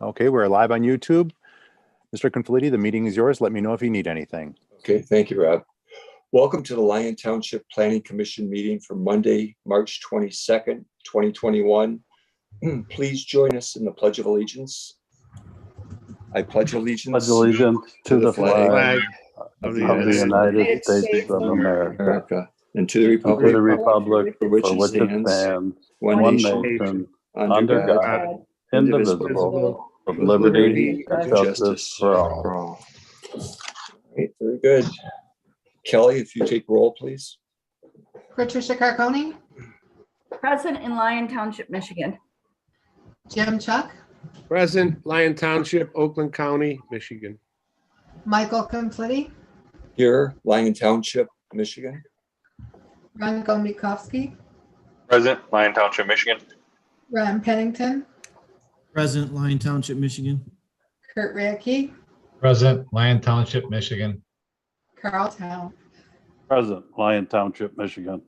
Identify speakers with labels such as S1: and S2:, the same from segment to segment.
S1: Okay, we're live on YouTube. Mr. Confliti, the meeting is yours. Let me know if you need anything.
S2: Okay, thank you, Rob. Welcome to the Lyon Township Planning Commission meeting for Monday, March 22nd, 2021. Please join us in the Pledge of Allegiance. I pledge allegiance
S3: to the flag
S4: of
S3: of the United States of America
S2: and to the
S3: and
S2: republic
S3: to the republic
S2: for which
S3: for
S2: it
S3: which it
S2: stands,
S3: stands,
S2: one
S3: one
S2: nation,
S3: nation,
S2: under God,
S3: God, indivisible, with
S2: with
S3: liberty and justice for all.
S2: all. Right, very good. Kelly, if you take roll, please.
S5: Patricia Carconi,
S6: Present in Lyon Township, Michigan.
S5: Jim Chuck,
S4: Present, Lyon Township, Oakland County, Michigan.
S5: Michael Confliti,
S2: Here, Lyon Township, Michigan.
S5: Ron Gomikovsky,
S7: Present, Lyon Township, Michigan.
S5: Ron Pennington,
S8: Present, Lyon Township, Michigan.
S5: Kurt Radke,
S9: Present, Lyon Township, Michigan.
S5: Carl Town.
S3: Present, Lyon Township, Michigan.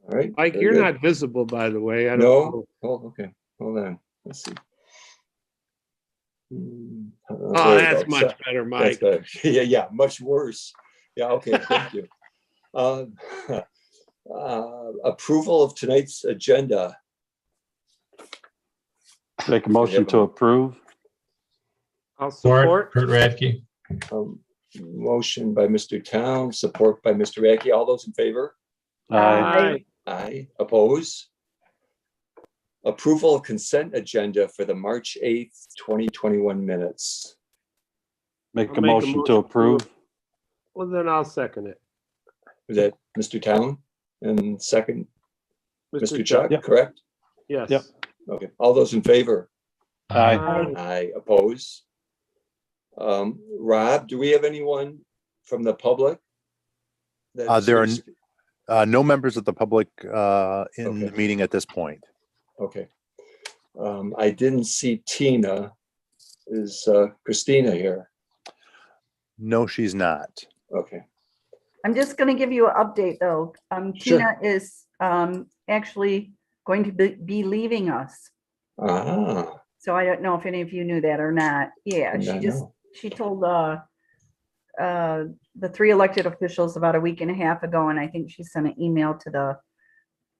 S2: All right.
S4: Mike,
S2: very
S4: you're
S2: good.
S4: not visible, by the way. I don't
S2: No?
S4: know.
S2: Oh, okay. Hold on. Let's see.
S4: Oh, that's much better, Mike.
S2: Yeah, much worse. Yeah, okay, thank you. Approval of tonight's agenda.
S3: Make a motion to approve.
S4: I'll
S9: Support,
S4: support.
S9: Kurt Radke.
S2: Motion by Mr. Town, support by Mr. Radke. All those in favor?
S3: Aye.
S2: Aye. Oppose? Approval of consent agenda for the March 8th, 2021 minutes.
S3: Make
S4: I'll
S3: a
S4: make a
S3: motion to
S4: motion.
S3: approve.
S4: Well, then I'll second it.
S2: Is that Mr. Town? And second, Mr. Chuck,
S3: Yep.
S2: correct?
S4: Yes.
S3: Yep.
S2: Okay. All those in favor?
S3: Aye.
S2: Aye. Oppose? Rob, do we have anyone from the public?
S1: There are no members of the public in
S2: Okay.
S1: the meeting at this point.
S2: Okay. I didn't see Tina. Is Christina here?
S1: No, she's not.
S2: Okay.
S6: I'm just going to give you an update though.
S2: Sure.
S6: Tina is actually going to be leaving us.
S2: Ah,
S6: So I don't know if any of you knew that or not. Yeah,
S2: Did not know.
S6: she told the 3 elected officials about a week and a half ago, and I think she sent an email to the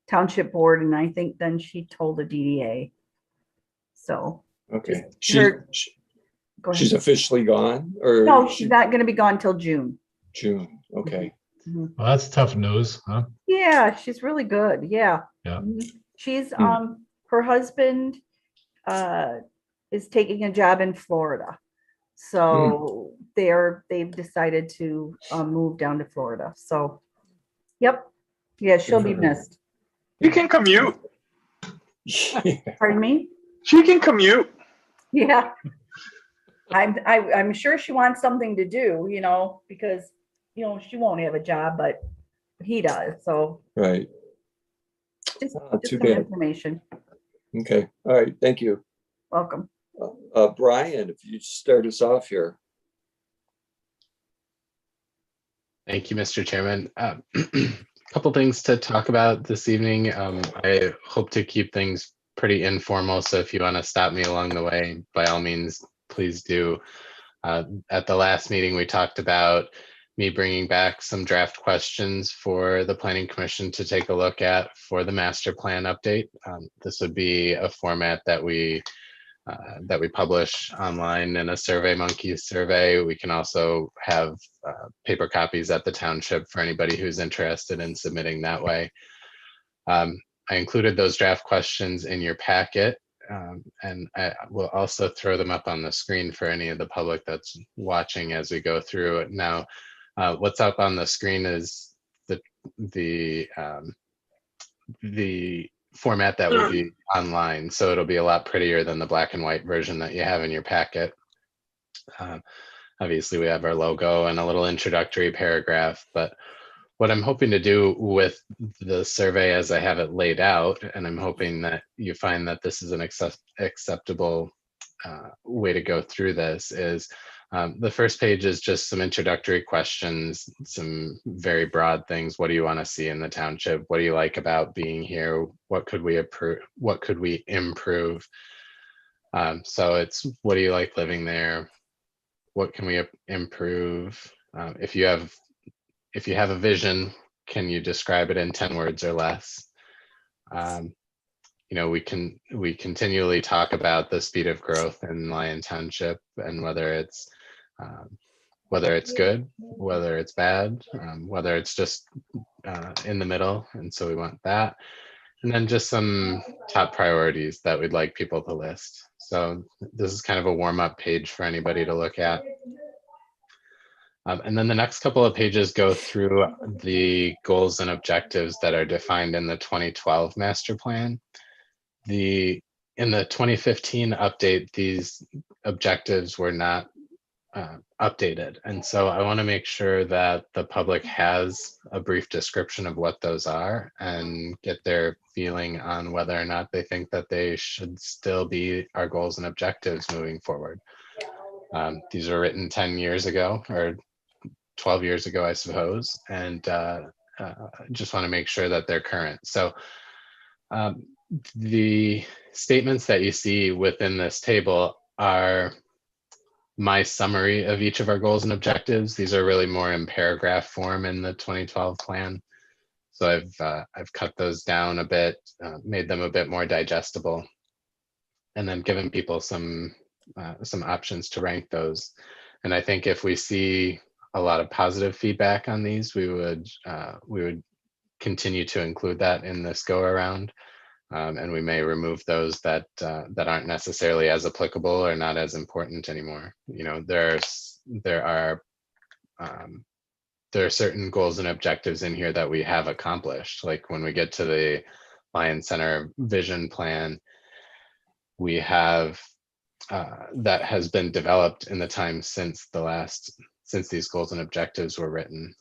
S6: township board, and I think then she told the DDA. So
S2: okay.
S6: Her- go ahead.
S2: She's officially gone, or
S6: No, she's not going to be gone till June.
S2: June. Okay.
S6: Mhm.
S9: Well, that's tough news, huh?
S6: Yeah, she's really good. Yeah.
S9: Yeah.
S6: Mhm. She's her husband is taking a job in Florida. So they've decided to move down to Florida. So yep. Yeah, she'll be missed.
S7: You can commute.
S6: Pardon me?
S7: She can commute.
S6: Yeah. I'm sure she wants something to do, because she won't have a job, but he does. So
S2: Right.
S6: just
S2: Too
S6: some
S2: bad.
S6: information.
S2: Okay. All right. Thank you.
S6: Welcome.
S2: Brian, if you start us off here.
S10: Thank you, Mr. Chairman. A couple things to talk about this evening. I hope to keep things pretty informal, so if you want to stop me along the way, by all means, please do. At the last meeting, we talked about me bringing back some draft questions for the Planning Commission to take a look at for the master plan update. This would be a format that we publish online in a SurveyMonkey survey. We can also have paper copies at the township for anybody who's interested in submitting that way. I included those draft questions in your packet, and I will also throw them up on the screen for any of the public that's watching as we go through it. Now, what's up on the screen is the format that will be online, so it'll be a lot prettier than the black and white version that you have in your packet. Obviously, we have our logo and a little introductory paragraph, but what I'm hoping to do with the survey as I have it laid out, and I'm hoping that you find that this is an acceptable way to go through this, is the first page is just some introductory questions, some very broad things. What do you want to see in the township? What do you like about being here? What could we improve? So it's, what do you like living there? What can we improve? If you have a vision, can you describe it in 10 words or less? We continually talk about the speed of growth in Lyon Township and whether it's good, whether it's bad, whether it's just in the middle. And so we want that. And then just some top priorities that we'd like people to list. So this is kind of a warm-up page for anybody to look at. And then the next couple of pages go through the goals and objectives that are defined in the 2012 master plan. In the 2015 update, these objectives were not updated. And so I want to make sure that the public has a brief description of what those are and get their feeling on whether or not they think that they should still be our goals and objectives moving forward. These were written 10 years ago, or 12 years ago, I suppose, and just want to make sure that they're current. So the statements that you see within this table are my summary of each of our goals and objectives. These are really more in paragraph form in the 2012 plan. So I've cut those down a bit, made them a bit more digestible, and then given people some options to rank those. And I think if we see a lot of positive feedback on these, we would continue to include that in this go around. And we may remove those that aren't necessarily as applicable or not as important anymore. There are certain goals and objectives in here that we have accomplished. Like when we get to the Lyon Center vision plan, we have that has been developed in the time since these goals and objectives were written.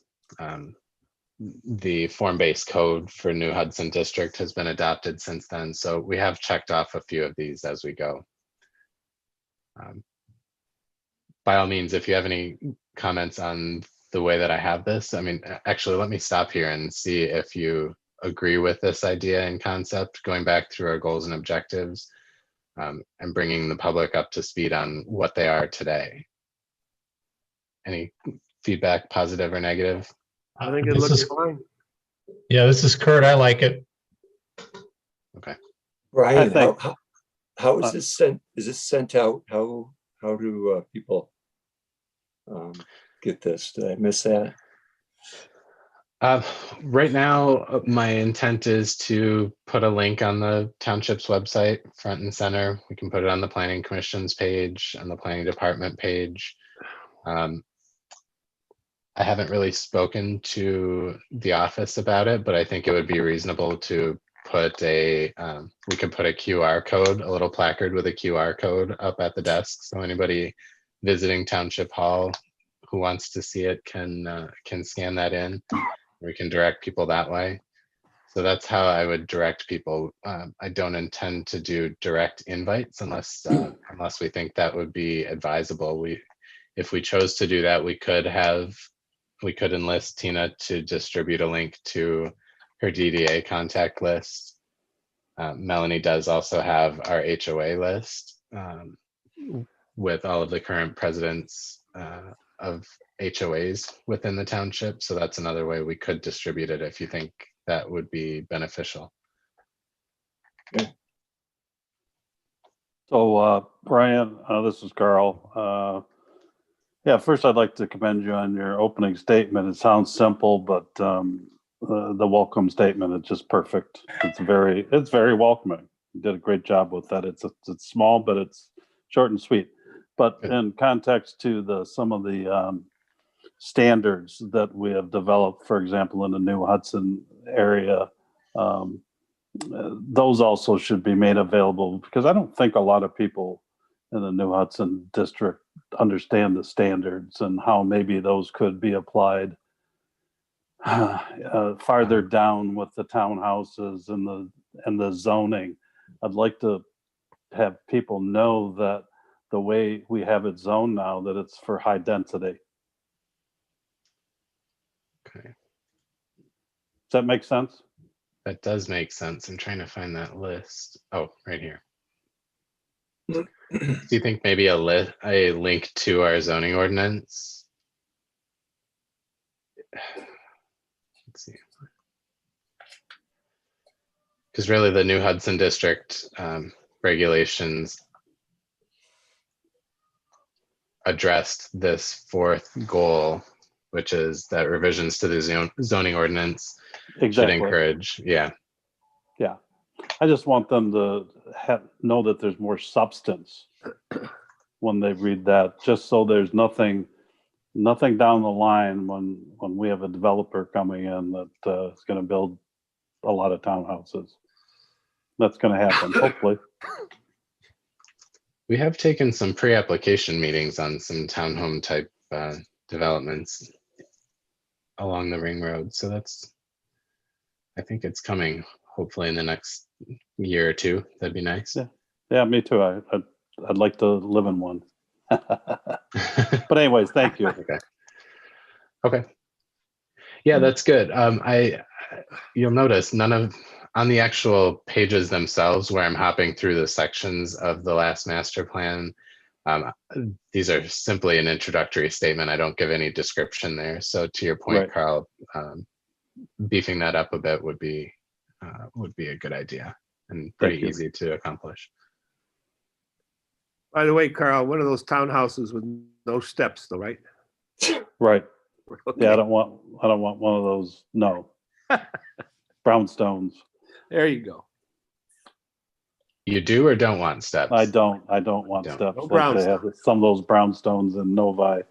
S10: The form-based code for New Hudson District has been adopted since then. So we have checked off a few of these as we go. By all means, if you have any comments on the way that I have this, actually, let me stop here and see if you agree with this idea and concept, going back through our goals and objectives and bringing the public up to speed on what they are today. Any feedback, positive or negative?
S4: I think it
S9: This
S4: looks
S9: is-
S4: fine.
S9: Yeah, this is Kurt. I like it.
S2: Brian,
S3: think-
S2: how is this sent? Is this sent out? How do people get this? Did I miss that?
S10: Right now, my intent is to put a link on the township's website, front and center. We can put it on the Planning Commission's page, on the Planning Department page. I haven't really spoken to the office about it, but I think it would be reasonable to put we could put a QR code, a little placard with a QR code up at the desk. So anybody visiting Township Hall who wants to see it can scan that in. We can direct people that way. So that's how I would direct people. I don't intend to do direct invites unless we think that would be advisable. If we chose to do that, we could enlist Tina to distribute a link to her DDA contact list. Melanie does also have our HOA list with all of the current presidents of HOAs within the township. So that's another way we could distribute it if you think that would be beneficial.
S3: So, Brian, this is Carl. Yeah, first I'd like to commend you on your opening statement. It sounds simple, but the welcome statement is just perfect. It's very welcoming. You did a great job with that. It's small, but it's short and sweet. But in context to some of the standards that we have developed, for example, in the New Hudson area, those also should be made available, because I don't think a lot of people in the New Hudson district understand the standards and how maybe those could be applied farther down with the townhouses and the zoning. I'd like to have people know that the way we have it zoned now, that it's for high density.
S10: Okay,
S3: Does that make sense?
S10: that does make sense. I'm trying to find that list. Oh, right here. Do you think maybe a link to our zoning ordinance? Let's see. Because really the new Hudson District regulations addressed this fourth goal, which is that revisions to the zoning ordinance should
S3: Exactly.
S10: encourage, yeah.
S3: Yeah. I just want them to know that there's more substance when they read that, just so there's nothing down the line when we have a developer coming in that is going to build a lot of townhouses. That's going to happen, hopefully.
S10: We have taken some pre-application meetings on some townhome type developments along the ring road. So I think it's coming hopefully in the next year or two. That'd be nice.
S3: Yeah, me too. I'd like to live in one. But anyways, thank you.
S10: Okay. Yeah, that's good. You'll notice on the actual pages themselves where I'm hopping through the sections of the last master plan, these are simply an introductory statement. I don't give any description there. So to your point,
S3: Right.
S10: Carl, beefing that up a bit would be a good idea and pretty
S3: you.
S10: easy to accomplish.
S4: By the way, Carl, one of those townhouses with no steps though, right?
S3: Right.
S4: Okay.
S3: Yeah, I don't want one of those. No. Brownstones.
S4: There you go.
S10: You do or don't want steps?
S3: I don't want
S10: Don't.
S3: steps.
S4: No
S3: Like they have some of those brownstones in Novi.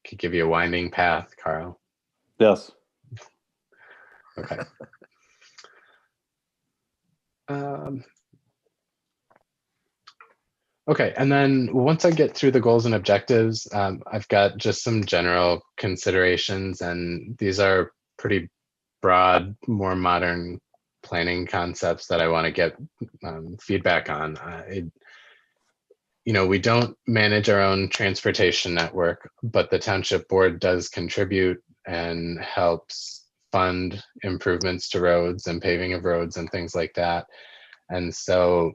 S10: Could give you a winding path, Carl.
S3: Yes.
S10: Okay. Okay, and then once I get through the goals and objectives, I've got just some general considerations, and these are pretty broad, more modern planning concepts that I want to get feedback on. We don't manage our own transportation network, but the township board does contribute and helps fund improvements to roads and paving of roads and things like that. And so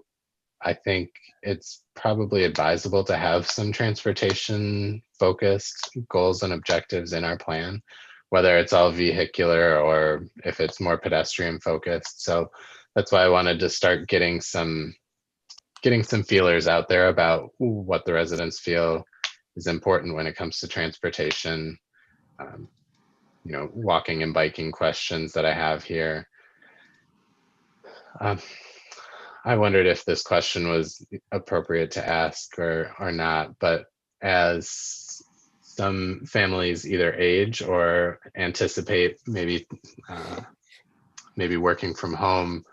S10: I think it's probably advisable to have some transportation focused goals and objectives in our plan, whether it's all vehicular or if it's more pedestrian focused. So that's why I wanted to start getting some feelers out there about what the residents feel is important when it comes to transportation. Walking and biking questions that I have here. I wondered if this question was appropriate to ask or not, but as some families either age or anticipate maybe working from home,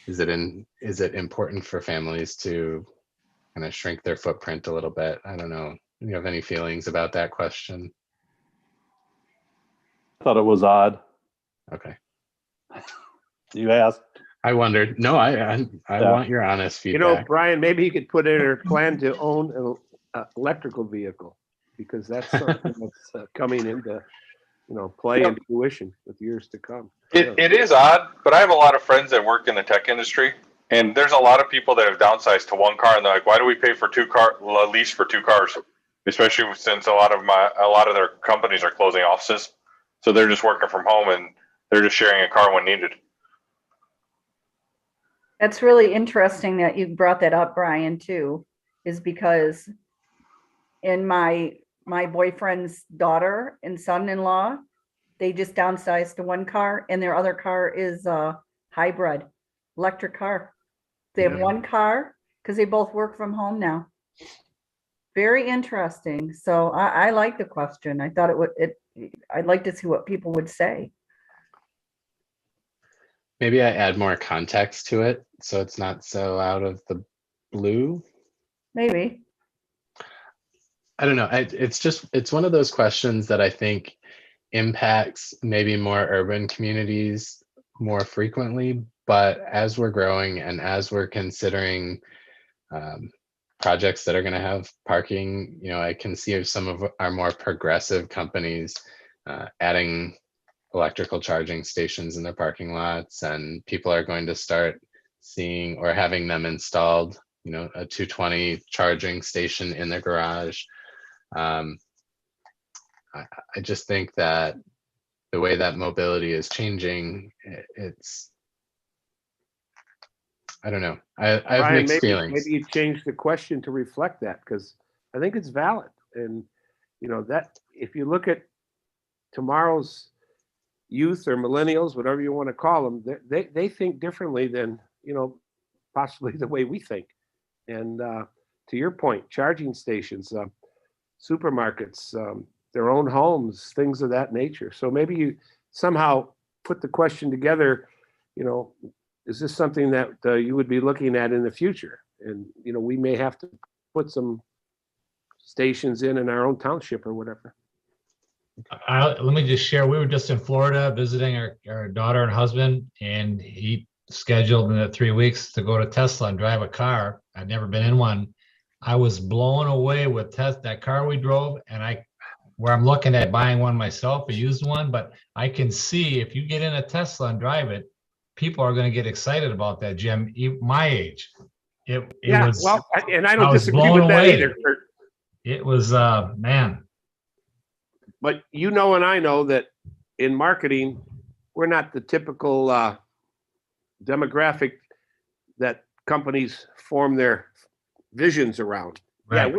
S10: is it important for families to kind of shrink their footprint a little bit? I don't know. Do you have any feelings about that question?
S3: I thought it was odd.
S10: Okay.
S3: You asked.
S10: I wondered. No, I want your honest feedback.
S4: Brian, maybe you could put in a plan to own an electrical vehicle, because that's something that's coming into, play and fruition with years to come.
S7: It is odd, but I have a lot of friends that work in the tech industry, and there's a lot of people that have downsized to one car, and they're like, "Why do we pay for a lease for two cars?" Especially since a lot of their companies are closing offices, so they're just working from home and they're just sharing a car when needed.
S6: That's really interesting that you brought that up, Brian, too, is because in my boyfriend's daughter and son-in-law, they just downsized to one car, and their other car is a hybrid electric car. They have one car because they both work from home now. Very interesting. So I like the question. I thought I'd like to see what people would say.
S10: Maybe I add more context to it so it's not so out of the blue.
S6: Maybe.
S10: I don't know. It's one of those questions that I think impacts maybe more urban communities more frequently. But as we're growing and as we're considering projects that are going to have parking, I can see some of our more progressive companies adding electrical charging stations in their parking lots, and people are going to start seeing or having them installed, you know, a 220 charging station in their garage. I just think that the way that mobility is changing, it's, I don't know. I have
S4: Brian,
S10: mixed feelings.
S4: maybe you change the question to reflect that, because I think it's valid. And, you know, that if you look at tomorrow's youth or millennials, whatever you want to call them, they think differently than, you know, possibly the way we think. And to your point, charging stations, supermarkets, their own homes, things of that nature. So maybe you somehow put the question together, you know, is this something that you would be looking at in the future? And, you know, we may have to put some stations in our own township or whatever.
S9: Let me just share, we were just in Florida visiting our daughter and husband, and he scheduled in 3 weeks to go to Tesla and drive a car. I'd never been in one. I was blown away with that car we drove, and where I'm looking at buying one myself, a used one, but I can see if you get in a Tesla and drive it, people are going to get excited about that, Jim. My age, it was.
S4: Well, and I don't
S9: I was
S4: disagree
S9: blown
S4: with that
S9: away.
S4: either, Kurt.
S9: It was, man.
S4: But you know, and I know that in marketing, we're not the typical demographic that companies form their visions around.
S9: Right,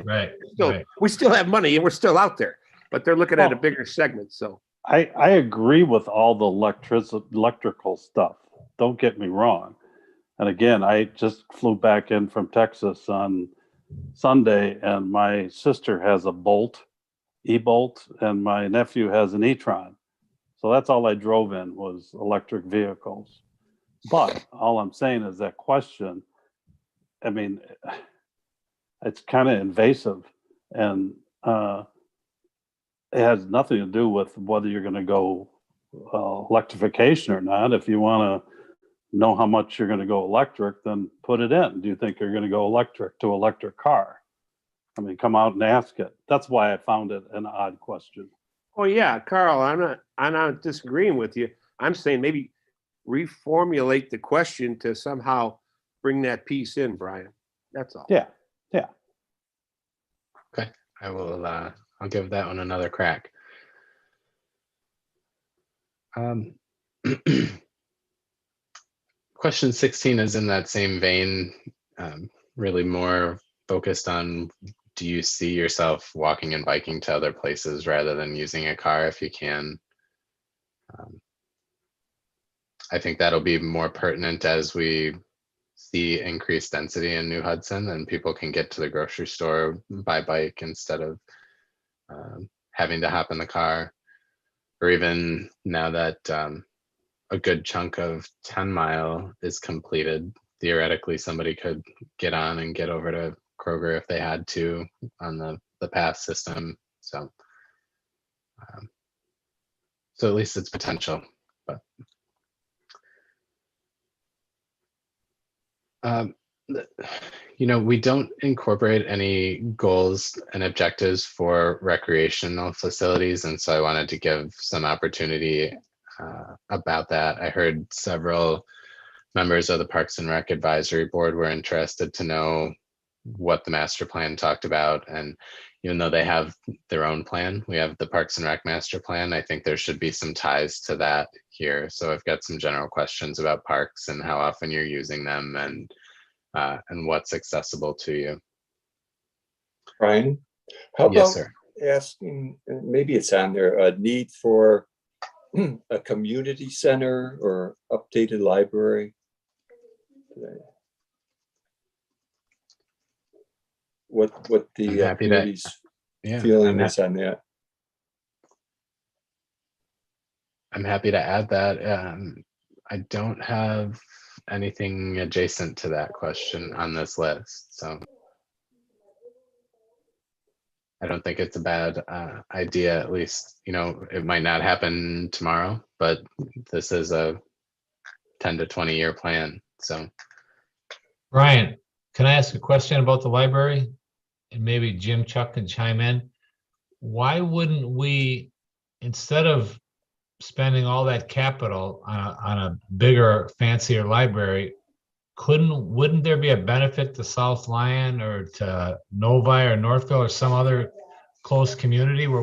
S4: Yeah,
S9: right.
S4: we still have money and we're still out there, but they're looking at a bigger segment. So
S3: I agree with all the electrical stuff. Don't get me wrong. And again, I just flew back in from Texas on Sunday, and my sister has a Bolt, e-Bolt, and my nephew has an e-tron. So that's all I drove in was electric vehicles. But all I'm saying is that question, I mean, it's kind of invasive, and it has nothing to do with whether you're going to go electrification or not. If you want to know how much you're going to go electric, then put it in. Do you think you're going to go electric to electric car? I mean, come out and ask it. That's why I found it an odd question.
S4: oh yeah, Carl, I'm not disagreeing with you. I'm saying maybe reformulate the question to somehow bring that piece in, Brian. That's all.
S3: Yeah.
S10: Okay, I will. I'll give that one another crack. Question 16 is in that same vein, really more focused on, do you see yourself walking and biking to other places rather than using a car if you can? I think that'll be more pertinent as we see increased density in New Hudson, and people can get to the grocery store by bike instead of having to hop in the car. Or even now that a good chunk of 10 Mile is completed, theoretically somebody could get on and get over to Kroger if they had to on the path system. So so at least it's potential. But you know, we don't incorporate any goals and objectives for recreational facilities, and so I wanted to give some opportunity about that. I heard several members of the Parks and Rec Advisory Board were interested to know what the master plan talked about, and even though they have their own plan, we have the Parks and Rec master plan. I think there should be some ties to that here. So I've got some general questions about parks and how often you're using them, and what's accessible to you.
S2: Brian, how
S10: Yes,
S2: about
S10: sir.
S2: asking, maybe it's on there, a need for a community center or updated library? What
S10: I'm
S2: the
S10: happy to-
S2: community's
S10: Yeah,
S2: feeling is on that?
S10: I'm happy to add that. I don't have anything adjacent to that question on this list, so I don't think it's a bad idea. At least, you know, it might not happen tomorrow, but this is a 10 to 20 year plan. So
S9: Brian, can I ask a question about the library? And maybe Jim, Chuck can chime in. Why wouldn't we, instead of spending all that capital on a bigger, fancier library, wouldn't there be a benefit to South Lyon or to Novi or Northville or some other close community where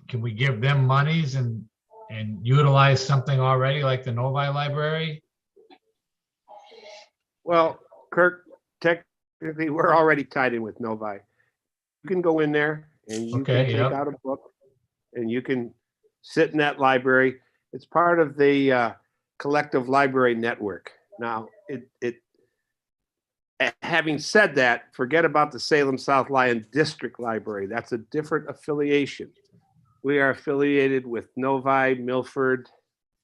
S9: can we give them monies and utilize something already like the Novi Library?
S4: Well, Kirk, technically, we're already tied in with Novi. You can go in there and you can
S9: Okay,
S4: take
S9: yep.
S4: out a book and you can sit in that library. It's part of the collective library network. Now, having said that, forget about the Salem South Lyon District Library. That's a different affiliation. We are affiliated with Novi, Milford,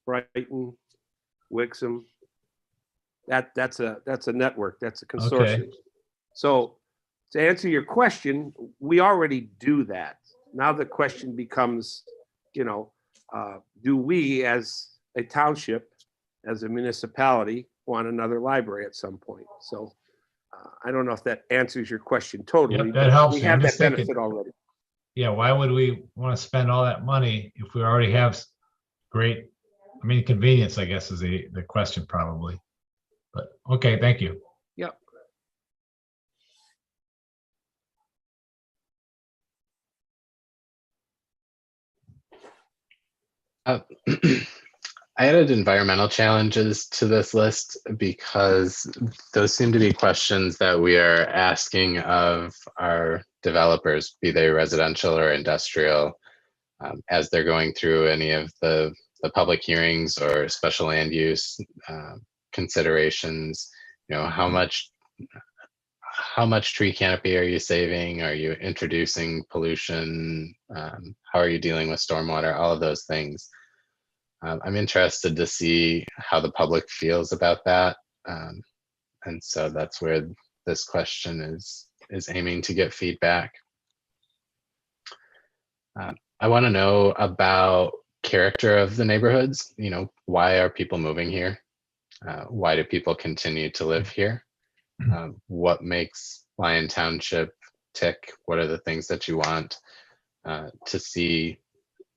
S4: Brighton, Wixom. That's a network. That's a consortium.
S9: Okay.
S4: So to answer your question, we already do that. Now the question becomes, do we as a township, as a municipality, want another library at some point? So I don't know if that answers your question totally.
S9: Yep, that
S4: but
S9: helps
S4: We
S9: me.
S4: have
S9: I'm
S4: that
S9: just thinking-
S4: benefit already.
S9: Yeah, why would we want to spend all that money if we already have great, convenience, I guess, is the question probably. But, okay, thank you.
S4: Yep.
S10: I added environmental challenges to this list because those seem to be questions that we are asking of our developers, be they residential or industrial, as they're going through any of the public hearings or special land use considerations. How much tree canopy are you saving? Are you introducing pollution? How are you dealing with stormwater? All of those things. I'm interested to see how the public feels about that. And so that's where this question is aiming to get feedback. I want to know about character of the neighborhoods. Why are people moving here? Why do people continue to live here? What makes Lyon Township tick? What are the things that you want to see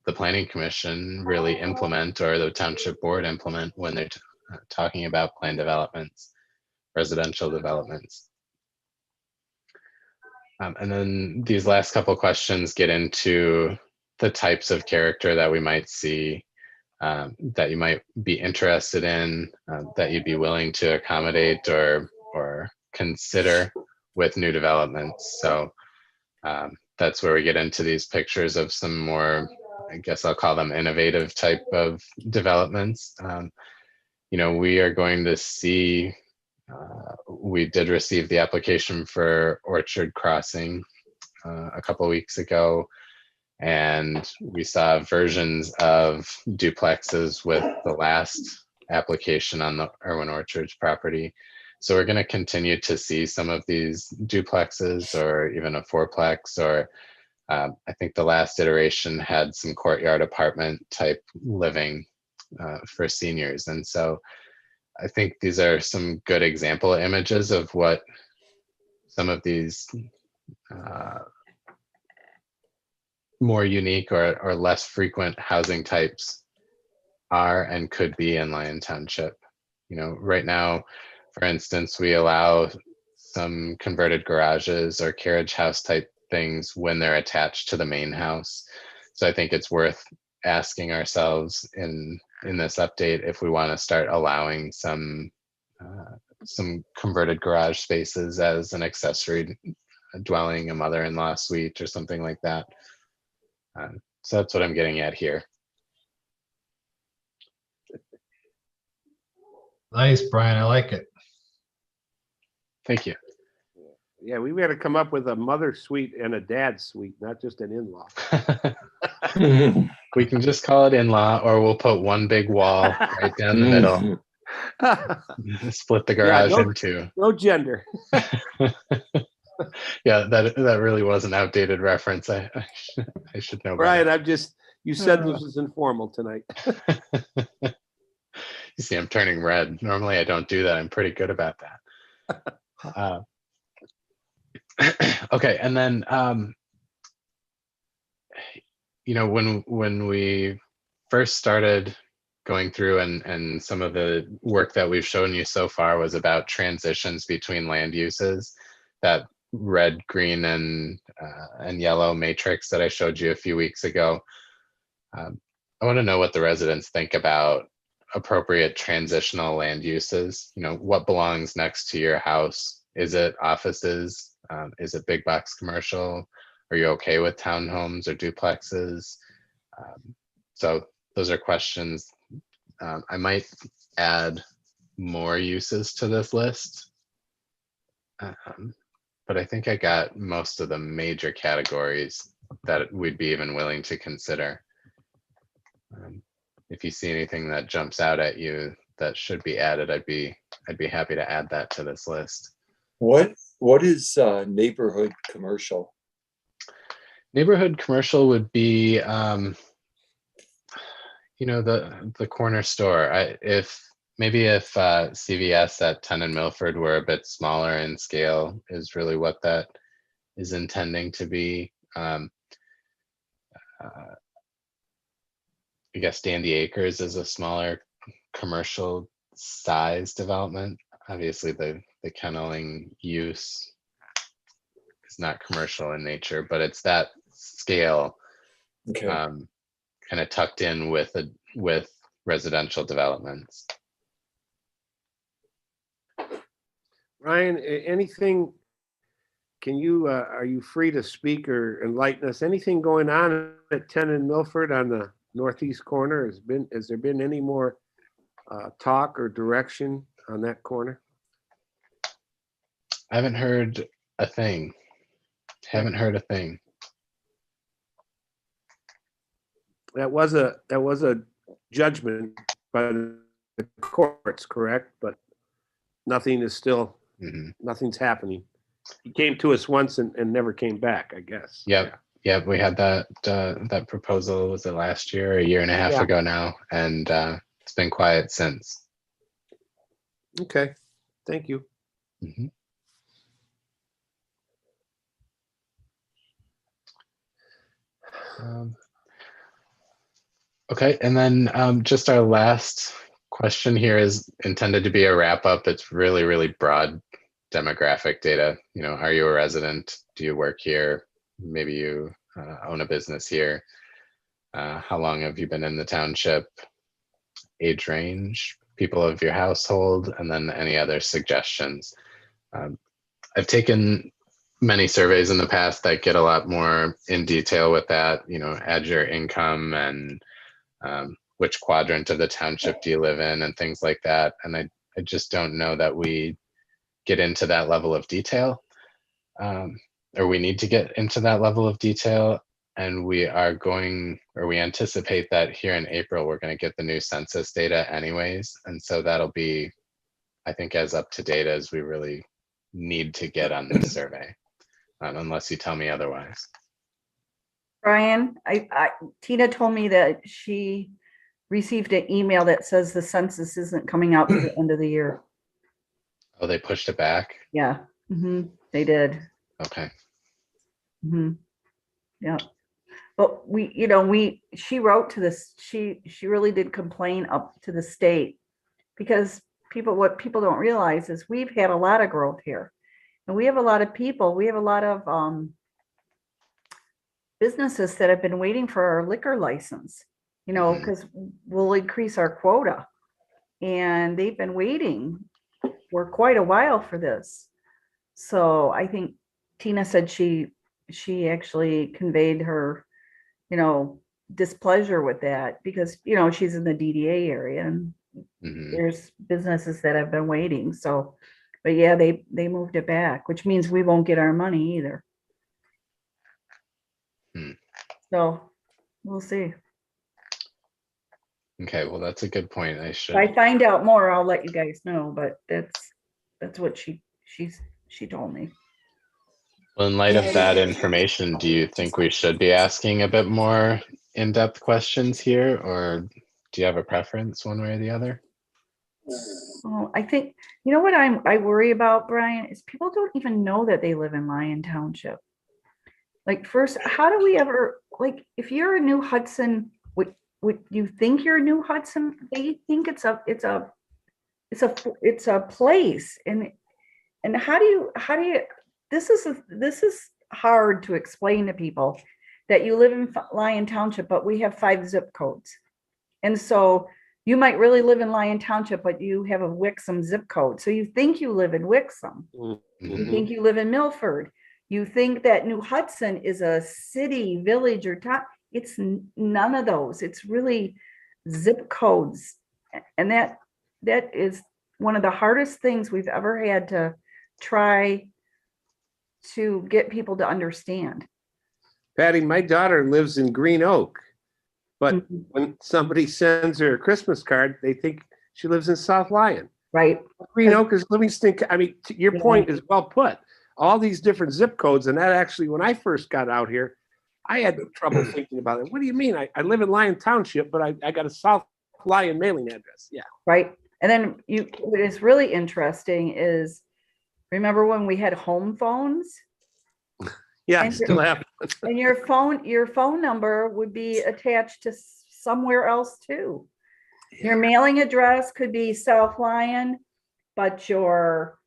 S10: the Planning Commission really implement, or the Township Board implement, when they're talking about planned developments, residential developments? And then these last couple questions get into the types of character that we might see, that you might be interested in, that you'd be willing to accommodate or consider with new developments. So that's where we get into these pictures of some more, I guess I'll call them innovative type of developments. We are going to see, we did receive the application for Orchard Crossing a couple of weeks ago, and we saw versions of duplexes with the last application on the Irwin Orchards property. So we're going to continue to see some of these duplexes, or even a fourplex, or I think the last iteration had some courtyard apartment type living for seniors. And so I think these are some good example images of what some of these more unique or less frequent housing types are and could be in Lyon Township. Right now, for instance, we allow some converted garages or carriage house type things when they're attached to the main house. So I think it's worth asking ourselves in this update if we want to start allowing some converted garage spaces as an accessory dwelling, a mother-in-law suite or something like that. So that's what I'm getting at here.
S9: Nice, Brian. I like it.
S10: Thank you.
S4: Yeah, we got to come up with a mother suite and a dad suite, not just an in-law.
S10: We can just call it in-law, or we'll put one big wall right down the middle. Split the garage in two.
S4: No gender.
S10: Yeah, that really was an outdated reference. I should know.
S4: Brian, you said this was informal tonight.
S10: You see, I'm turning red. Normally I don't do that. I'm pretty good about that. Okay, and then when we first started going through and some of the work that we've shown you so far was about transitions between land uses. That red, green, and yellow matrix that I showed you a few weeks ago. I want to know what the residents think about appropriate transitional land uses. You know, what belongs next to your house? Is it offices? Is it big box commercial? Are you okay with townhomes or duplexes? So those are questions. I might add more uses to this list. But I think I got most of the major categories that we'd be even willing to consider. If you see anything that jumps out at you that should be added, I'd be happy to add that to this list.
S2: What is neighborhood commercial?
S10: Neighborhood commercial would be, you know, the corner store. If CVS at 10 and Milford were a bit smaller in scale, is really what that is intending to be. I guess Dandy Acres is a smaller commercial size development. Obviously the kenneling use is not commercial in nature, but it's that scale,
S2: Okay.
S10: kind of tucked in with residential developments.
S4: Ryan, anything, can you, are you free to speak or enlighten us? Anything going on at 10 and Milford on the northeast corner? Has there been any more talk or direction on that corner?
S10: I haven't heard a thing.
S4: That was a judgment by the courts, correct? But nothing is still, nothing's happening. He came to us once and never came back, I guess.
S10: Yep, we had that proposal, was it last year, a year and a half ago now, and it's been quiet since.
S4: Okay, thank you.
S10: Okay, and then just our last question here is intended to be a wrap up. It's really, really broad demographic data. You know, are you a resident? Do you work here? Maybe you own a business here. How long have you been in the township? Age range, people of your household, and then any other suggestions. I've taken many surveys in the past that get a lot more in detail with that. You know, add your income and which quadrant of the township do you live in and things like that. And I just don't know that we get into that level of detail, or we need to get into that level of detail. And we anticipate that here in April, we're going to get the new census data anyways. And so that'll be, I think, as up to date as we really need to get on this survey, unless you tell me otherwise.
S6: Brian, Tina told me that she received an email that says the census isn't coming out to the end of the year.
S10: Oh, they pushed it back?
S6: Yeah, they did.
S10: Okay.
S6: Yeah. But she wrote to this, she really did complain up to the state, because what people don't realize is we've had a lot of growth here, and we have a lot of people, we have a lot of businesses that have been waiting for our liquor license, because we'll increase our quota, and they've been waiting for quite a while for this. So I think Tina said she actually conveyed her, displeasure with that, because, she's in the DDA area, and there's businesses that have been waiting. So, but yeah, they moved it back, which means we won't get our money either. So we'll see.
S10: Okay, well, that's a good point.
S6: If I find out more, I'll let you guys know, but that's what she told me.
S10: Well, in light of that information, do you think we should be asking a bit more in-depth questions here, or do you have a preference one way or the other?
S6: Oh, I think, what I worry about, Brian, is people don't even know that they live in Lyon Township. Like, first, how do we ever, like, if you're a New Hudson, you think you're New Hudson, they think it's a place. And how do you, this is hard to explain to people that you live in Lyon Township, but we have 5 zip codes. And so you might really live in Lyon Township, but you have a Wixom zip code. So you think you live in Wixom. You think you live in Milford. You think that New Hudson is a city, village, or town. It's none of those. It's really zip codes. And that is one of the hardest things we've ever had to try to get people to understand.
S4: Patty, my daughter lives in Green Oak, but when somebody sends her a Christmas card, they think she lives in South Lyon.
S6: Right.
S4: Green Oak is Livingston. I mean, your point is well put. All these different zip codes, and that actually, when I first got out here, I had trouble thinking about it. What do you mean? I live in Lyon Township, but I got a South Lyon mailing address. Yeah.
S6: Right. And then what is really interesting is, remember when we had home phones?
S4: Yeah,
S6: And
S4: still have.
S6: And your phone number would be attached to somewhere else too. Your mailing address could be South Lyon, but your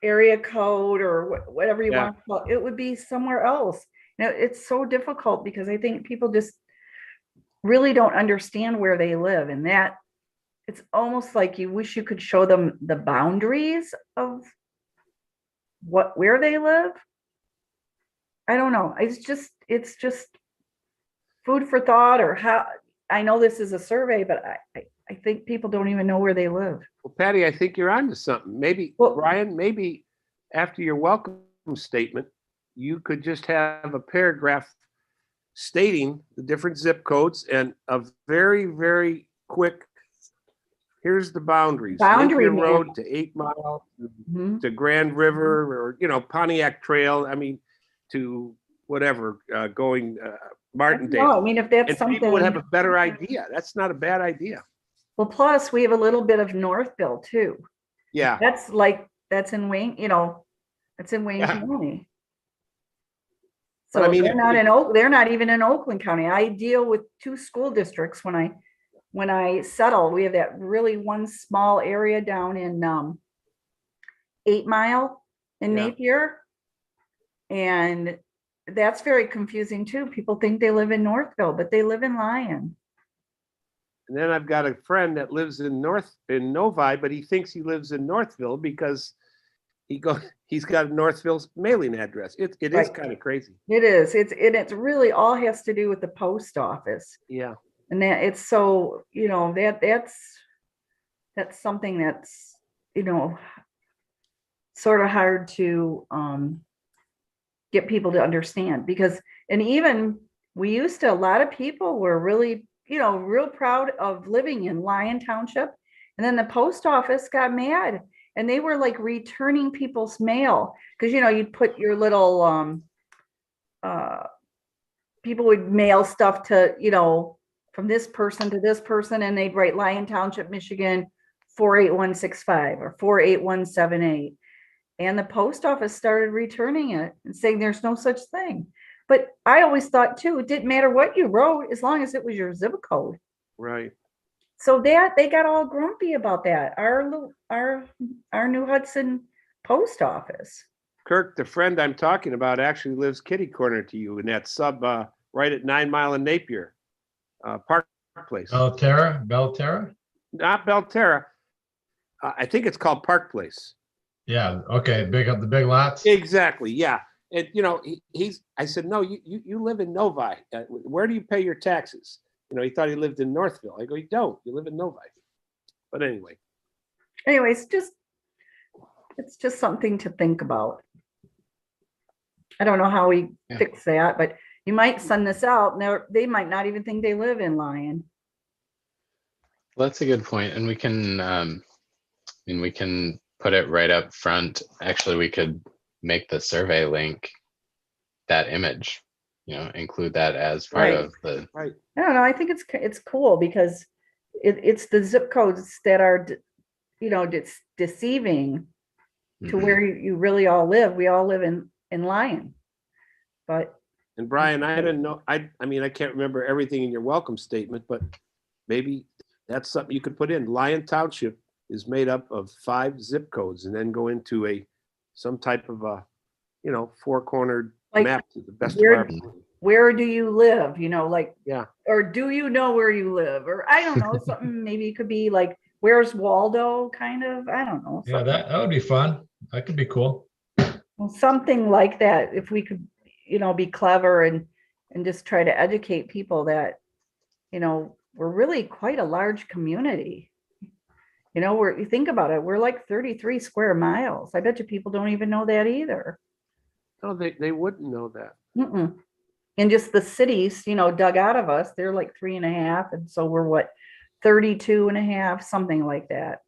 S6: area code or whatever you want to call it, it would be somewhere else. You know, it's so difficult because I think people just really don't understand where they live, and that it's almost like you wish you could show them the boundaries of where they live. I don't know. It's just food for thought, or how. I know this is a survey, but I think people don't even know where they live.
S4: Well, Patty, I think you're onto something. Maybe, Brian, maybe after your welcome statement, you could just have a paragraph stating the different zip codes and a very, very quick, here's the boundaries.
S6: Boundary
S4: Napier Road to 8 Mile, to Grand River, or, Pontiac Trail. I mean, to whatever, going Martindale.
S6: No, I mean, if that's
S4: and
S6: something.
S4: people would have a better idea. That's not a bad idea.
S6: Well, plus we have a little bit of Northville too.
S4: Yeah.
S6: That's in Wayne, that's in Wayne County. So
S4: But I mean,
S6: they're not they're not even in Oakland County. I deal with 2 school districts when I settle. We have that really one small area down in 8 Mile in Napier. And that's very confusing too. People think they live in Northville, but they live in Lyon.
S4: And then I've got a friend that lives in Novi, but he thinks he lives in Northville because he's got a Northville's mailing address. It is kind of crazy.
S6: It is. It's really all has to do with the post office.
S4: Yeah.
S6: And that it's so, that's something that's, sort of hard to get people to understand, because, and even a lot of people were really, real proud of living in Lyon Township. And then the post office got mad and they were like returning people's mail. Cause you'd put your little, people would mail stuff to, from this person to this person, and they'd write Lyon Township, Michigan, 48165 or 48178. And the post office started returning it and saying there's no such thing. But I always thought too, it didn't matter what you wrote as long as it was your zip code.
S4: Right.
S6: So they got all grumpy about that. Our New Hudson post office.
S4: Kirk, the friend I'm talking about, actually lives kitty corner to you in that sub right at 9 Mile and Napier, Park Place.
S9: Belterra?
S4: Not Belterra. I think it's called Park Place.
S9: Yeah. Okay. The big lots.
S4: Exactly. Yeah. And I said, no, you live in Novi. Where do you pay your taxes? He thought he lived in Northville. I go, you don't. You live in Novi. But anyways,
S6: it's just something to think about. I don't know how we fix that, but you might send this out. Now they might not even think they live in Lyon.
S10: Well, that's a good point, and we can, we can put it right up front. Actually, we could make the survey link that image, include that as part of the.
S4: Right.
S6: I don't know. I think it's cool because it's the zip codes that are, deceiving to where you really all live. We all live in Lyon, but
S4: And Brian, I didn't know, I mean, I can't remember everything in your welcome statement, but maybe that's something you could put in. Lyon Township is made up of 5 zip codes and then go into some type of a, four-cornered
S6: Like,
S4: map to the best of
S6: where-
S4: our ability.
S6: Where do you live? Like,
S4: Yeah.
S6: or do you know where you live? Or I don't know, something maybe it could be like, where's Waldo, kind of, I don't know.
S9: Yeah, that would be fun. That could be cool.
S6: Well, something like that, if we could, be clever and just try to educate people that, we're really quite a large community. You think about it, we're like 33 square miles. I bet you people don't even know that either.
S4: No, they wouldn't know that.
S6: Mm-mm. And just the cities, dug out of us, they're like 3.5. And so we're what, 32.5, something like that.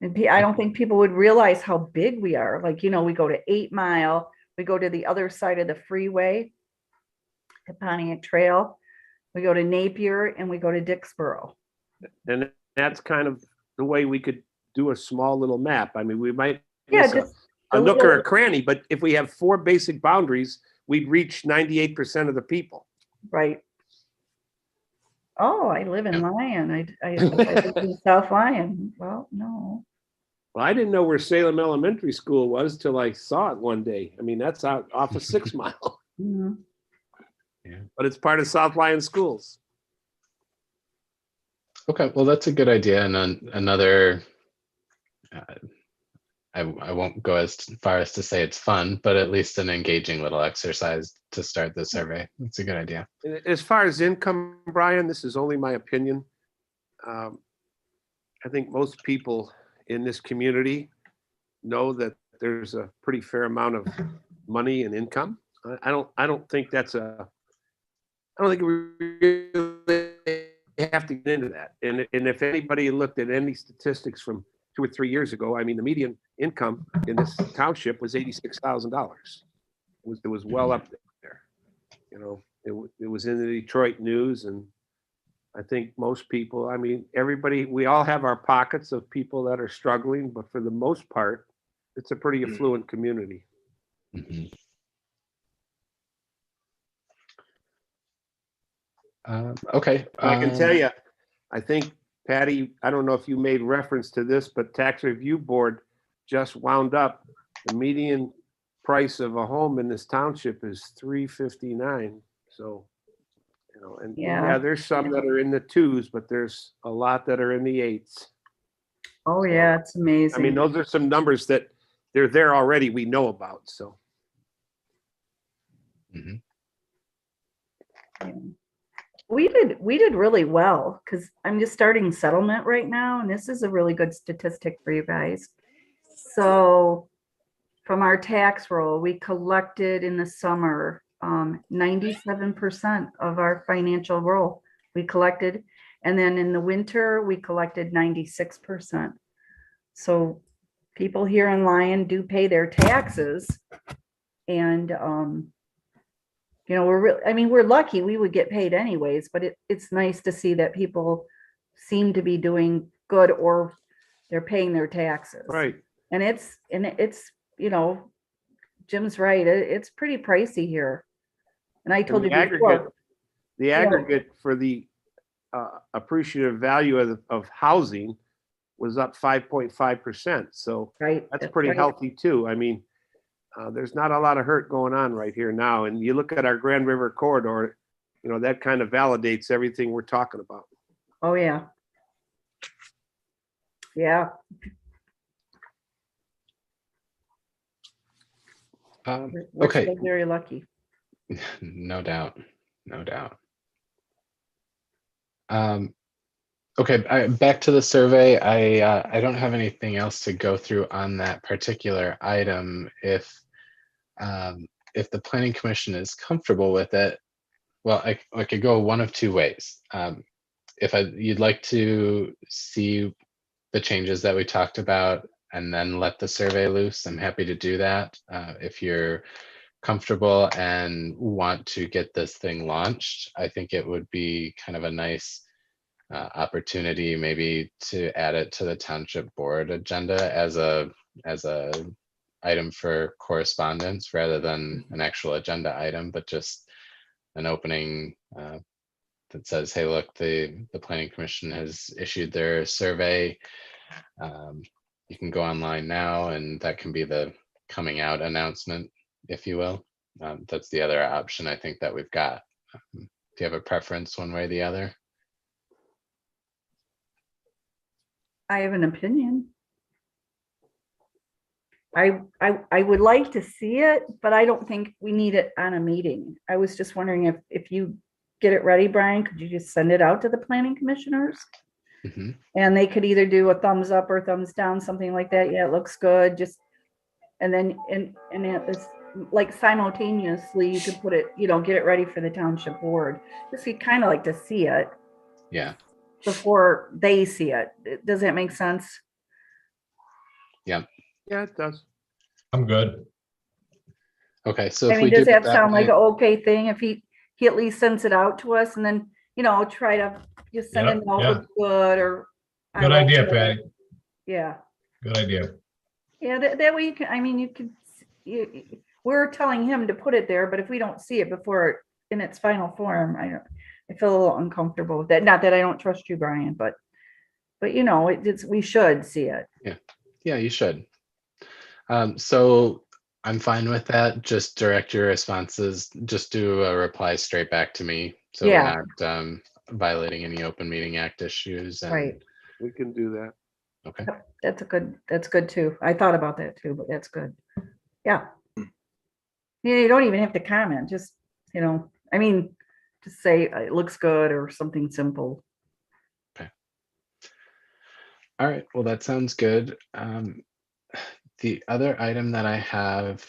S6: And I don't think people would realize how big we are. Like, we go to 8 Mile, we go to the other side of the freeway, the Pontiac Trail, we go to Napier, and we go to Dixboro.
S4: And that's kind of the way we could do a small little map. I mean, we might
S6: Yeah,
S4: miss
S6: just
S4: a nook or
S6: little-
S4: a cranny, but if we have 4 basic boundaries, we'd reach 98% of the people.
S6: Right. Oh, I live in Lyon. I live in South Lyon. Well, no.
S4: Well, I didn't know where Salem Elementary School was till I saw it one day. I mean, that's out off of 6 Mile,
S6: Mhm.
S4: but it's part of South Lyon Schools.
S10: Okay, well, that's a good idea. And then another, I won't go as far as to say it's fun, but at least an engaging little exercise to start the survey. That's a good idea.
S4: As far as income, Brian, this is only my opinion. I think most people in this community know that there's a pretty fair amount of money and income. I don't think we really have to get into that. And if anybody looked at any statistics from 2 or 3 years ago, I mean, the median income in this township was $86,000. It was well up there. It was in the Detroit News, and I think most people, I mean, everybody, we all have our pockets of people that are struggling, but for the most part, it's a pretty affluent community.
S10: Mhm. Okay.
S4: I can tell you, I think, Patty, I don't know if you made reference to this, but Tax Review Board just wound up. The median price of a home in this township is $359. So, and
S6: Yeah.
S4: there's some that are in the 2s, but there's a lot that are in the 8s.
S6: Oh, yeah, it's amazing.
S4: I mean, those are some numbers that they're there already, we know about, so.
S10: Mhm.
S6: Yeah. We did really well because I'm just starting settlement right now, and this is a really good statistic for you guys. So from our tax roll, we collected in the summer 97% of our financial roll we collected, and then in the winter we collected 96%. So people here in Lyon do pay their taxes, and we're lucky we would get paid anyways, but it's nice to see that people seem to be doing good, or they're paying their taxes.
S4: Right.
S6: And it's, Jim's right. It's pretty pricey here. And I told you before.
S4: The aggregate for the appreciative value of housing was up 5.5%. So
S6: Right.
S4: that's pretty
S6: right.
S4: healthy too. I mean, there's not a lot of hurt going on right here now. And you look at our Grand River corridor, that kind of validates everything we're talking about.
S6: Oh, yeah. Yeah. We're
S10: Okay.
S6: still very lucky.
S10: No doubt. No doubt. Okay, back to the survey. I don't have anything else to go through on that particular item. If the planning commission is comfortable with it, well, I could go one of 2 ways. If you'd like to see the changes that we talked about and then let the survey loose, I'm happy to do that. If you're comfortable and want to get this thing launched, I think it would be kind of a nice opportunity maybe to add it to the township board agenda as a item for correspondence rather than an actual agenda item, but just an opening that says, hey, look, the Planning Commission has issued their survey. You can go online now, and that can be the coming out announcement, if you will. That's the other option I think that we've got. Do you have a preference one way or the other?
S6: I have an opinion. I would like to see it, but I don't think we need it on a meeting. I was just wondering if you get it ready, Brian, could you just send it out to the planning commissioners?
S10: Mhm.
S6: And they could either do a thumbs up or thumbs down, something like that. Yeah, it looks good. Just, and then, and at this, like simultaneously, you could put it, get it ready for the township board. Just we kind of like to see it
S10: Yeah.
S6: before they see it. Does that make sense?
S10: Yeah.
S4: Yeah, it does.
S9: I'm good.
S10: Okay. So
S6: I
S10: if
S6: mean,
S10: we
S6: does
S10: do it
S6: that sound like
S10: way-
S6: an okay thing if he at least sends it out to us and then, try to just send a
S9: Yep,
S6: note
S9: yeah.
S6: with good or. I
S9: Good
S6: like
S9: idea,
S6: it.
S9: Patty.
S6: Yeah.
S9: Good idea.
S6: Yeah, that way you can, I mean, we're telling him to put it there, but if we don't see it before in its final form, I feel a little uncomfortable with that. Not that I don't trust you, Brian, but we should see it.
S10: Yeah, you should. So I'm fine with that. Just direct your responses. Just do a reply straight back to me. So
S6: Yeah.
S10: we're not violating any Open Meeting Act issues. And,
S6: Right.
S4: We can do that.
S10: Okay.
S6: That's good too. I thought about that too, but that's good. Yeah. You don't even have to comment, just, just say it looks good or something simple.
S10: All right. Well, that sounds good. The other item that I have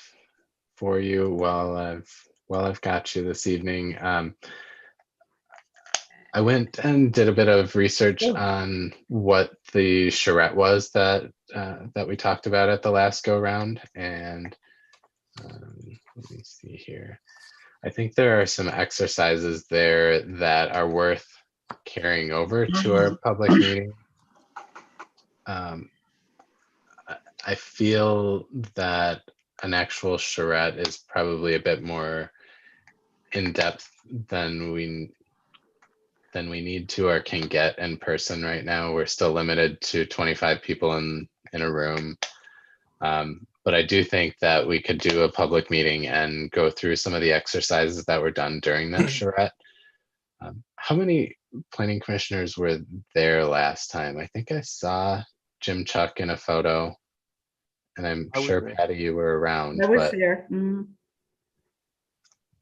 S10: for you while I've got you this evening, I went and did a bit of research on what the charrette was that we talked about at the last go round, and let me see here. I think there are some exercises there that are worth carrying over to our public meeting. I feel that an actual charrette is probably a bit more in depth than we need to or can get in person right now. We're still limited to 25 people in a room. But I do think that we could do a public meeting and go through some of the exercises that were done during that charrette. How many planning commissioners were there last time? I think I saw Jim Chuck in a photo, and I'm
S4: I was
S10: sure
S4: there.
S10: Patty, you were around,
S6: I was
S10: but
S6: there. Mhm.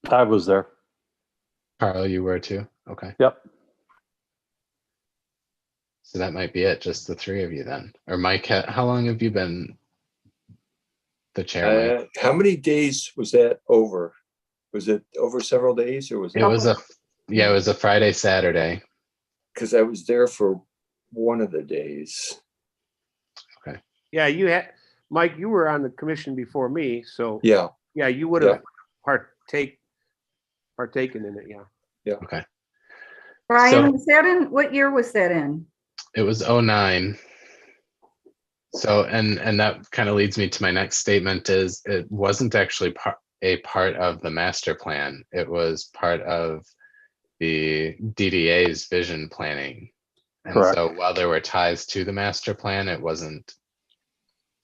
S3: I was there.
S10: Carl, you were too? Okay.
S3: Yep.
S10: So that might be it, just the three of you then. Or Mike, how long have you been the chair, Mike?
S2: How many days was that over? Was it over several days or was
S10: It was a Friday, Saturday.
S2: Because I was there for one of the days.
S4: Yeah, Mike, you were on the commission before me, so
S2: Yeah,
S4: yeah, you would have partaken in it, yeah.
S10: Okay.
S6: Brian, was that in, what year was that in?
S10: It was 09. So, and that kind of leads me to my next statement is it wasn't actually a part of the master plan. It was part of the DDA's vision planning. And
S3: Correct.
S10: so while there were ties to the master plan, it wasn't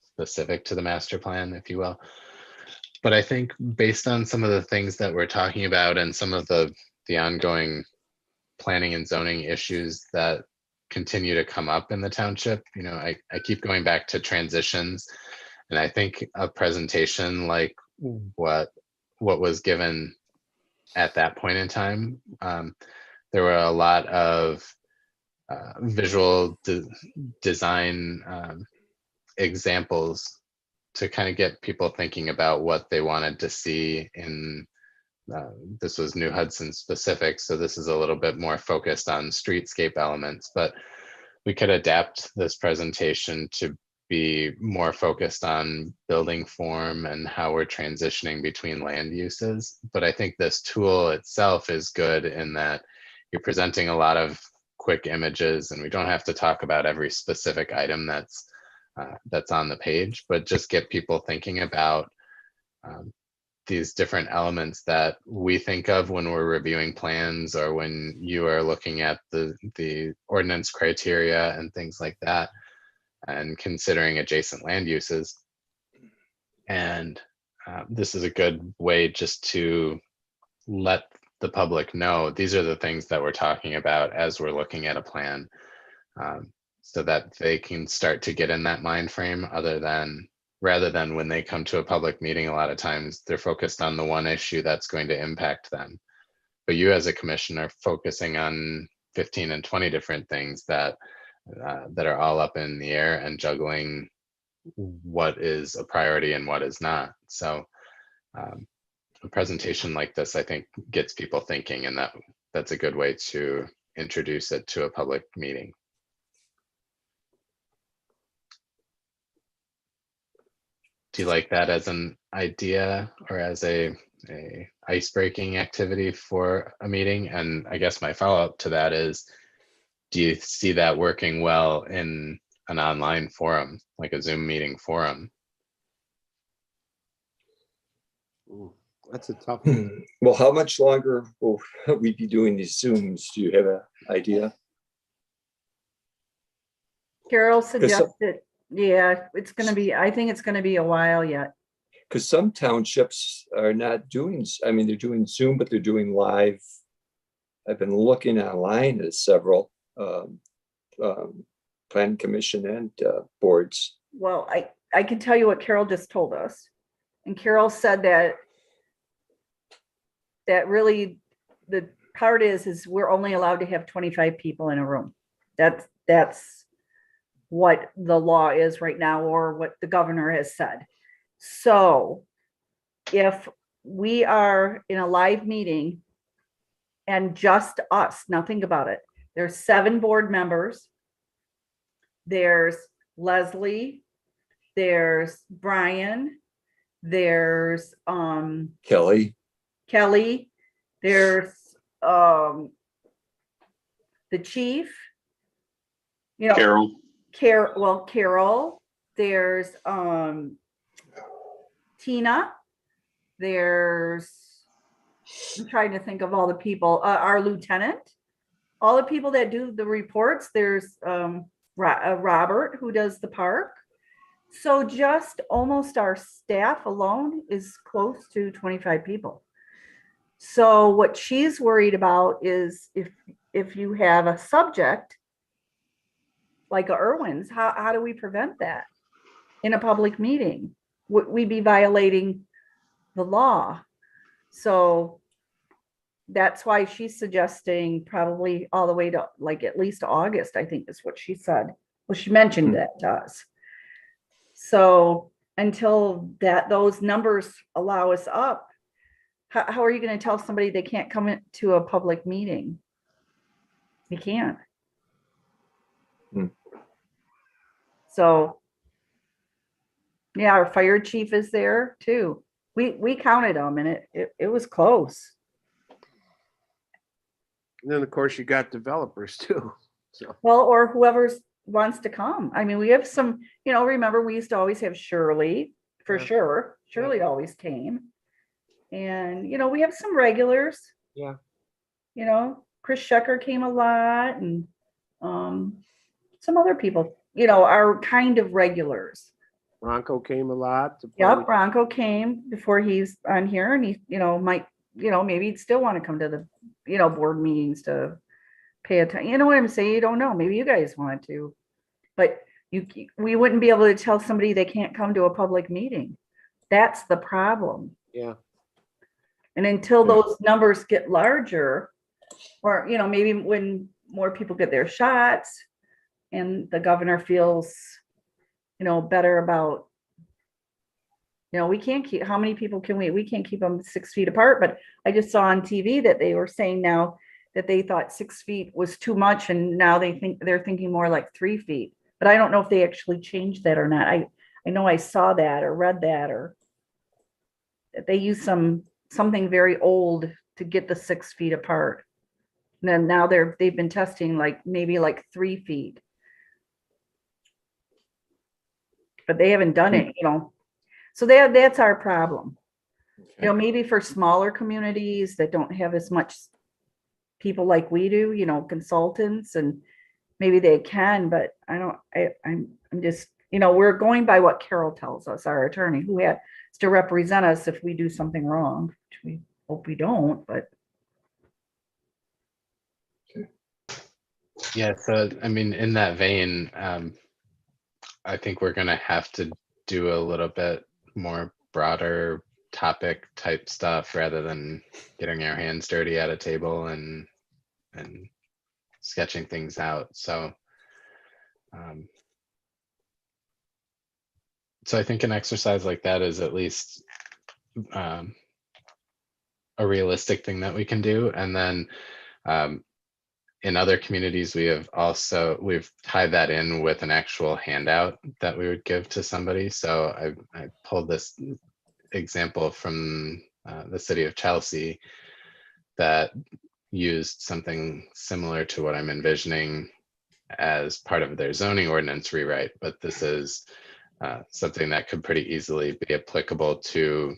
S10: specific to the master plan, if you will. But I think based on some of the things that we're talking about and some of the ongoing planning and zoning issues that continue to come up in the township, I keep going back to transitions, and I think a presentation like what was given at that point in time, there were a lot of visual design examples to kind of get people thinking about what they wanted to see in this was New Hudson specific, so this is a little bit more focused on streetscape elements, but we could adapt this presentation to be more focused on building form and how we're transitioning between land uses. But I think this tool itself is good in that you're presenting a lot of quick images, and we don't have to talk about every specific item that's that's on the page, but just get people thinking about these different elements that we think of when we're reviewing plans or when you are looking at the ordinance criteria and things like that, and considering adjacent land uses. And this is a good way just to let the public know these are the things that we're talking about as we're looking at a plan, so that they can start to get in that mind frame rather than when they come to a public meeting, a lot of times they're focused on the one issue that's going to impact them. But you as a commission are focusing on 15 and 20 different things that are all up in the air and juggling what is a priority and what is not. So a presentation like this, I think, gets people thinking, and that's a good way to introduce it to a public meeting. Do you like that as an idea or as a ice-breaking activity for a meeting? And I guess my follow-up to that is, do you see that working well in an online forum, like a Zoom meeting forum?
S4: Ooh, that's a tough one.
S2: Well, how much longer will we be doing these Zooms? Do you have an idea?
S6: Carol suggested, yeah, it's gonna be, I think it's gonna be a while yet.
S2: Because some townships are not doing, I mean, they're doing Zoom, but they're doing live. I've been looking online at several planning commission and boards.
S6: Well, I can tell you what Carol just told us. And Carol said that really the part is we're only allowed to have 25 people in a room. That's what the law is right now, or what the governor has said. So if we are in a live meeting and just us, now think about it. There's 7 board members. There's Leslie, there's Brian, there's
S2: Kelly,
S6: there's the chief, you know, Carol, there's Tina, I'm trying to think of all the people, our lieutenant, all the people that do the reports. There's Robert, who does the park. So just almost our staff alone is close to 25 people. So what she's worried about is if you have a subject like a Irwin's, how do we prevent that in a public meeting? Would we be violating the law? So that's why she's suggesting probably all the way to like at least August, I think is what she said. Well, she mentioned that to us. So until those numbers allow us up, how are you going to tell somebody they can't come into a public meeting? You can't. So yeah, our fire chief is there too. We counted them, and it was close.
S4: And then of course you got developers too. So
S6: Well, or whoever wants to come. I mean, we have some, remember we used to always have Shirley for sure. Shirley always came. And, we have some regulars.
S4: Yeah.
S6: Chris Shecker came a lot, and some other people, are kind of regulars.
S4: Bronco came a lot.
S6: Yep, Bronco came before he's on here, and he, might, maybe he'd still want to come to the, board meetings to pay attention. You know what I'm saying? You don't know. Maybe you guys want to, but we wouldn't be able to tell somebody they can't come to a public meeting. That's the problem.
S4: Yeah.
S6: And until those numbers get larger, or, maybe when more people get their shots and the governor feels, better about, we can't keep, how many people can we can't keep them 6 feet apart. But I just saw on TV that they were saying now that they thought 6 feet was too much. And now they're thinking more like 3 feet, but I don't know if they actually changed that or not. I know I saw that or read that, or that they use something very old to get the 6 feet apart. And then now they've been testing maybe 3 feet. but they haven't done it, So that's our problem. Maybe for smaller communities that don't have as much people like we do, consultants, and maybe they can, but I'm just, we're going by what Carol tells us, our attorney, who has to represent us if we do something wrong, which we hope we don't, but.
S10: Yeah, so I mean, in that vein, I think we're gonna have to do a little bit more broader topic type stuff rather than getting our hands dirty at a table and sketching things out. So I think an exercise like that is at least a realistic thing that we can do. And then in other communities, we've tied that in with an actual handout that we would give to somebody. So I pulled this example from the city of Chelsea that used something similar to what I'm envisioning as part of their zoning ordinance rewrite, but this is something that could pretty easily be applicable to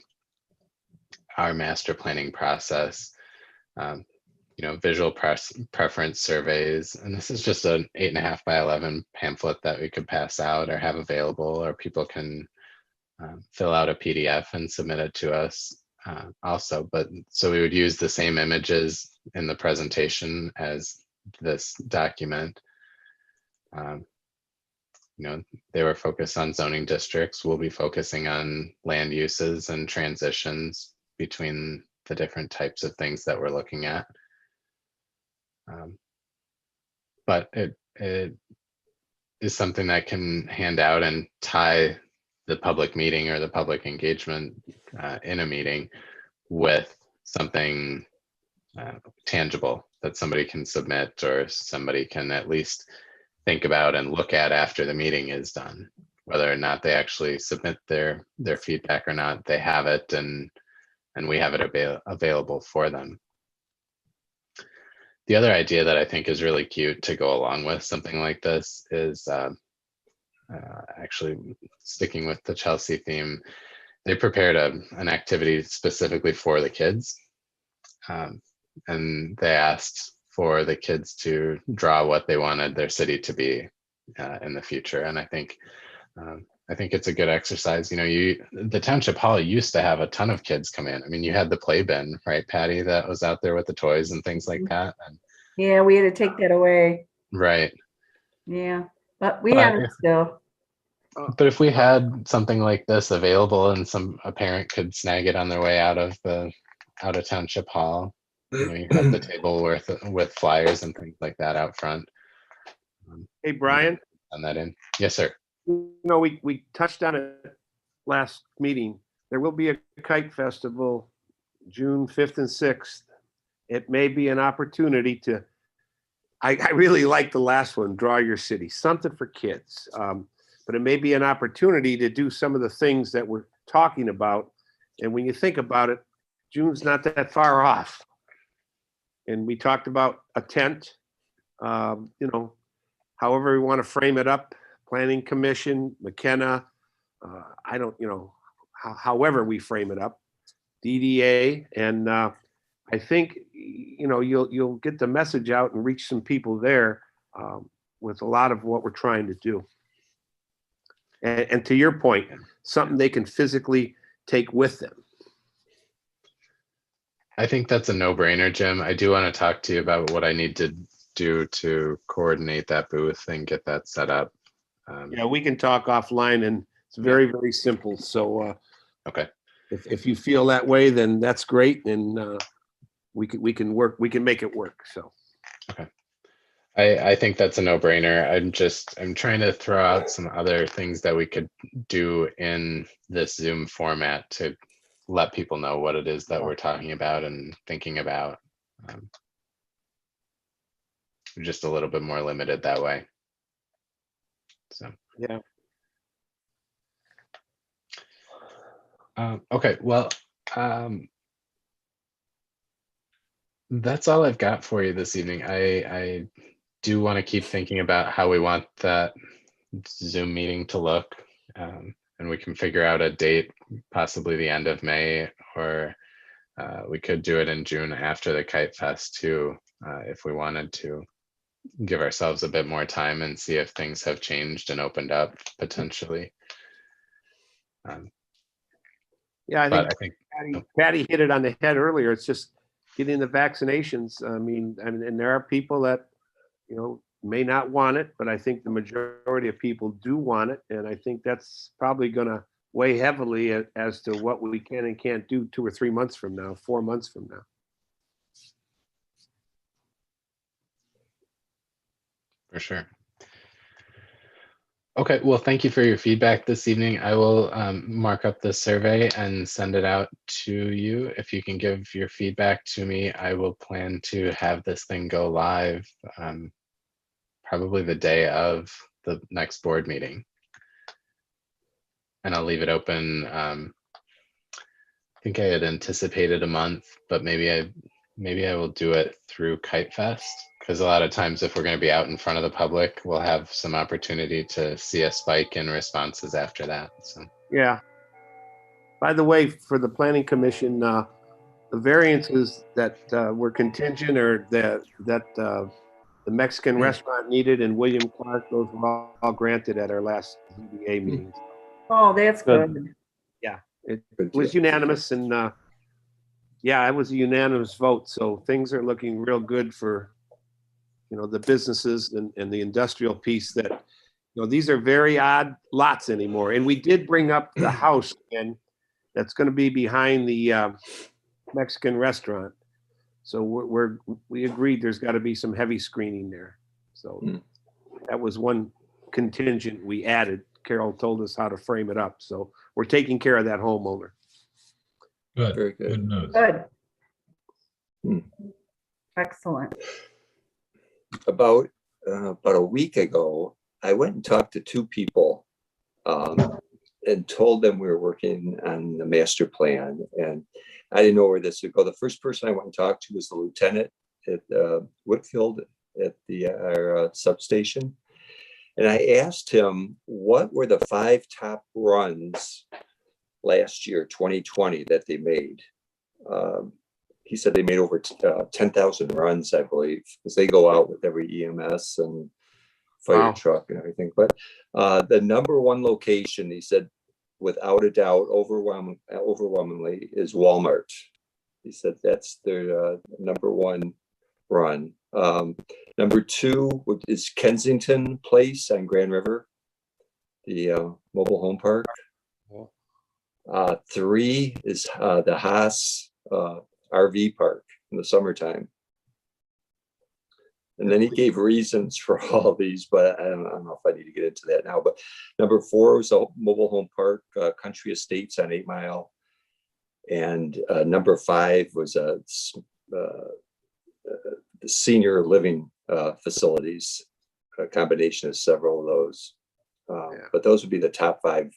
S10: our master planning process. Visual preference surveys, and this is just an 8.5 by 11 pamphlet that we could pass out or have available, or people can fill out a PDF and submit it to us also. But so we would use the same images in the presentation as this document. They were focused on zoning districts. We'll be focusing on land uses and transitions between the different types of things that we're looking at. But it is something that can hand out and tie the public meeting or the public engagement in a meeting with something tangible that somebody can submit or somebody can at least think about and look at after the meeting is done. Whether or not they actually submit their feedback or not, they have it, and we have it available for them. The other idea that I think is really cute to go along with something like this is actually sticking with the Chelsea theme. They prepared an activity specifically for the kids, and they asked for the kids to draw what they wanted their city to be in the future. And I think it's a good exercise. The township hall used to have a ton of kids come in. I mean, you had the play bin, right, Patty, that was out there with the toys and things like that. And,
S6: yeah, we had to take that away.
S10: Right.
S6: Yeah, but we have it still.
S10: But if we had something like this available and a parent could snag it on their way out of township hall, you have the table with flyers and things like that out front.
S4: Hey, Brian.
S10: Send that in. Yes, sir.
S4: We touched on it last meeting. There will be a kite festival June 5th and 6th. It may be an opportunity to, I really like the last one, Draw Your City, something for kids. But it may be an opportunity to do some of the things that we're talking about. And when you think about it, June's not that far off. And we talked about a tent, however we want to frame it up, Planning Commission, McKenna, however we frame it up, DDA. And I think, you'll get the message out and reach some people there with a lot of what we're trying to do. And to your point, something they can physically take with them.
S10: I think that's a no-brainer, Jim. I do want to talk to you about what I need to do to coordinate that booth and get that set up.
S4: Yeah, we can talk offline, and it's very, very simple. So
S10: okay,
S4: if you feel that way, then that's great, and we can make it work. So
S10: okay, I think that's a no-brainer. I'm trying to throw out some other things that we could do in this Zoom format to let people know what it is that we're talking about and thinking about. We're just a little bit more limited that way. So
S4: yeah.
S10: Okay, well, that's all I've got for you this evening. I do want to keep thinking about how we want that Zoom meeting to look. And we can figure out a date, possibly the end of May, or we could do it in June after the Kite Fest too, if we wanted to give ourselves a bit more time and see if things have changed and opened up potentially.
S4: Yeah, I
S10: But
S4: think
S10: I think
S4: Patty hit it on the head earlier. It's just getting the vaccinations. I mean, and there are people that, may not want it, but I think the majority of people do want it. And I think that's probably going to weigh heavily as to what we can and can't do 2 or 3 months from now, 4 months from now.
S10: for sure. Okay, well, thank you for your feedback this evening. I will mark up the survey and send it out to you. If you can give your feedback to me, I will plan to have this thing go live probably the day of the next board meeting. And I'll leave it open. I think I had anticipated a month, but maybe I will do it through Kite Fest, because a lot of times if we're going to be out in front of the public, we'll have some opportunity to see a spike in responses after that. So
S4: Yeah. By the way, for the Planning Commission, the variances that were contingent or that the Mexican restaurant needed in William Clark, those were all granted at our last ZBA meeting.
S6: Oh, that's
S3: Good.
S6: good.
S4: Yeah, it
S2: Good
S4: was
S2: deal.
S4: unanimous, and yeah, it was a unanimous vote. So things are looking real good for, the businesses and the industrial piece that, these are very odd lots anymore. And we did bring up the house, and that's going to be behind the Mexican restaurant. So we agreed there's got to be some heavy screening there. So that was one contingent we added. Carol told us how to frame it up. So we're taking care of that homeowner.
S9: Good,
S2: Very good.
S9: good news.
S6: Good.
S2: Hmm.
S6: Excellent.
S2: About a week ago, I went and talked to 2 people and told them we were working on the master plan, and I didn't know where this would go. The first person I went and talked to was the lieutenant at Whitfield at our substation, and I asked him what were the 5 top runs last year, 2020, that they made. He said they made over 10,000 runs, I believe, because they go out with every EMS and fire
S4: Wow.
S2: truck and everything. But the number 1 location, he said, without a doubt, overwhelmingly, is Walmart. He said that's their number 1 run. Number 2 is Kensington Place on Grand River, the mobile home park. 3 is the Haas RV park in the summertime. And then he gave reasons for all these, but I don't know if I need to get into that now. But number 4 was a mobile home park, Country Estates on 8 Mile. And number 5 was the senior living facilities, a combination of several of those. But those would be the top 5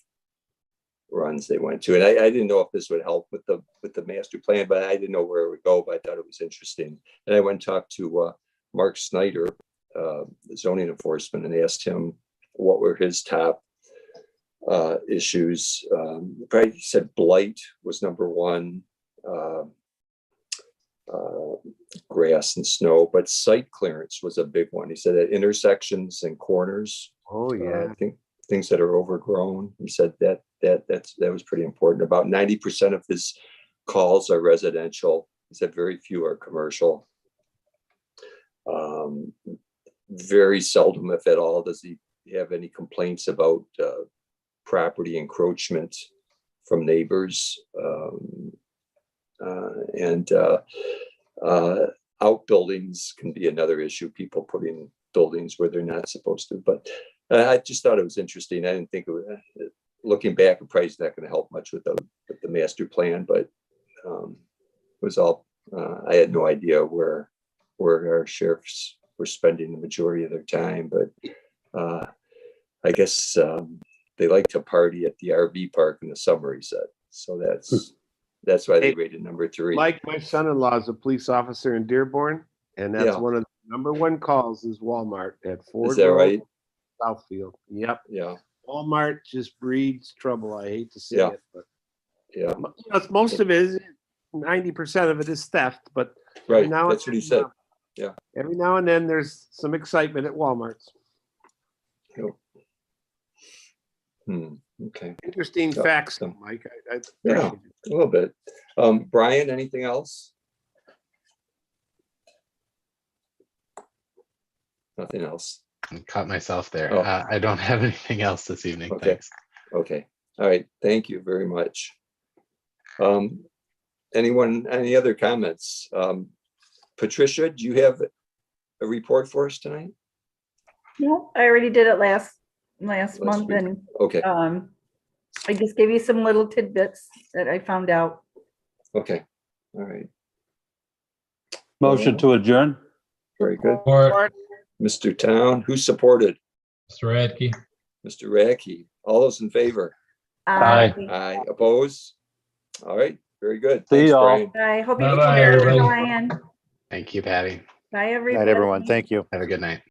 S2: runs they went to. And I didn't know if this would help with the master plan, but I didn't know where it would go, but I thought it was interesting. And I went and talked to Mark Snyder, the zoning enforcement, and asked him what were his top issues. He said blight was number 1, grass and snow, but site clearance was a big one. He said at intersections and corners.
S4: Oh, yeah.
S2: I think things that are overgrown. He said that was pretty important. About 90% of his calls are residential. He said very few are commercial. Very seldom, if at all, does he have any complaints about property encroachment from neighbors. Outbuildings can be another issue. People putting buildings where they're not supposed to. But I just thought it was interesting. I didn't think it would. Looking back, it probably is not going to help much with the master plan. But it was all. I had no idea where our sheriffs were spending the majority of their time. But I guess they like to party at the RV park in the summer, he said. So that's why they rated number 3.
S4: Like my son-in-law is a police officer in Dearborn, and that's one of the number 1 calls is Walmart at Ford
S2: Is that
S4: Road,
S2: right?
S4: Southfield. Yep.
S2: Yeah.
S4: Walmart just breeds trouble. I hate to say
S2: Yeah.
S4: it, but
S2: Yeah,
S4: most of it is 90% of it is theft, but every
S2: right.
S4: now and
S2: That's what he
S4: then,
S2: said. Yeah.
S4: every now and then there's some excitement at Walmart's.
S2: Okay,
S4: Interesting
S2: Yeah.
S4: facts, though, Mike. I
S2: Yeah.
S4: appreciate it.
S2: a little bit. Brian, anything else? Nothing else.
S10: Caught myself there.
S2: Oh.
S10: I don't have anything else this evening.
S2: Okay.
S10: Thanks.
S2: Okay, all right, thank you very much. Anyone, any other comments? Patricia, do you have a report for us tonight?
S6: No, I already did it last month
S2: week.
S6: and
S2: Okay,
S6: I just gave you some little tidbits that I found out.
S2: okay, all right,
S3: Motion to adjourn?
S2: very good.
S9: Or
S2: Mr. Town, who supported?
S9: Mr. Radke.
S2: Mr. Radke, all those in favor?
S3: Aye.
S2: Aye, oppose? All right, very good.
S3: See
S2: Thanks,
S3: y'all.
S2: Brian.
S6: I hope you
S9: Bye-bye,
S6: take care,
S9: everybody.
S6: Ryan.
S10: Thank you, Patty.
S6: Bye, everybody.
S1: Night, everyone. Thank you.
S10: Have a good night.